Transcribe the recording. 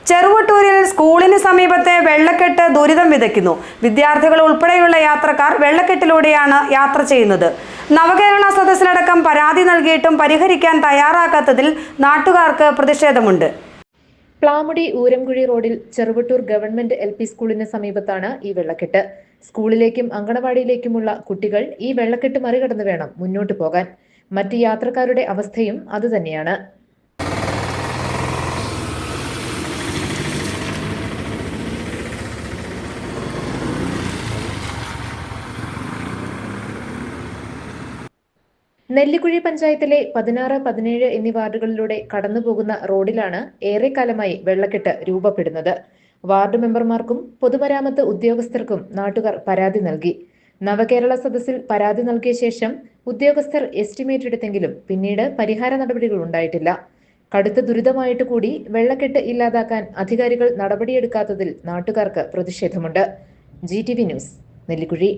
ചെറുവട്ടൂരിൽ സ്കൂളിന് സമീപത്തെ വെള്ളക്കെട്ട് ദുരിതം വിതയ്ക്കുന്നു. വിദ്യാർത്ഥികൾ ഉൾപ്പെടെയുള്ള യാത്രക്കാർ വെള്ളക്കെട്ടിലൂടെയാണ് യാത്ര ചെയ്യുന്നത്. നവകേരള സദസ്സിലടക്കം പരാതി നൽകിയിട്ടും പരിഹരിക്കാൻ തയ്യാറാക്കാത്തതിൽ നാട്ടുകാർക്ക് പ്രതിഷേധമുണ്ട്. പ്ലാമുടി ഊരംകുഴി റോഡിൽ ചെറുവട്ടൂർ ഗവൺമെന്റ് LP സ്കൂളിന് സമീപത്താണ് ഈ വെള്ളക്കെട്ട്. സ്കൂളിലേക്കും അങ്കണവാടിയിലേക്കുമുള്ള കുട്ടികൾ ഈ വെള്ളക്കെട്ട് മറികടന്ന് വേണം മുന്നോട്ട് പോകാൻ. മറ്റ് യാത്രക്കാരുടെ അവസ്ഥയും അതുതന്നെയാണ്. നെല്ലിക്കുഴി പഞ്ചായത്തിലെ 16, 17 എന്നീ വാർഡുകളിലൂടെ കടന്നുപോകുന്ന റോഡിലാണ് ഏറെക്കാലമായി വെള്ളക്കെട്ട് രൂപപ്പെടുന്നത്. വാർഡ് മെമ്പർമാർക്കും പൊതുമരാമത്ത് ഉദ്യോഗസ്ഥർക്കും നാട്ടുകാർ പരാതി നൽകി. നവകേരള സദസ്സിൽ പരാതി നൽകിയ ശേഷം ഉദ്യോഗസ്ഥർ എസ്റ്റിമേറ്റ് എടുത്തെങ്കിലും പിന്നീട് പരിഹാര നടപടികൾ ഉണ്ടായിട്ടില്ല. കടുത്ത ദുരിതമായിട്ട് കൂടി വെള്ളക്കെട്ട് ഇല്ലാതാക്കാൻ അധികാരികൾ നടപടിയെടുക്കാത്തതിൽ നാട്ടുകാർക്ക് പ്രതിഷേധമുണ്ട്. GTV news, Nellikuzhi.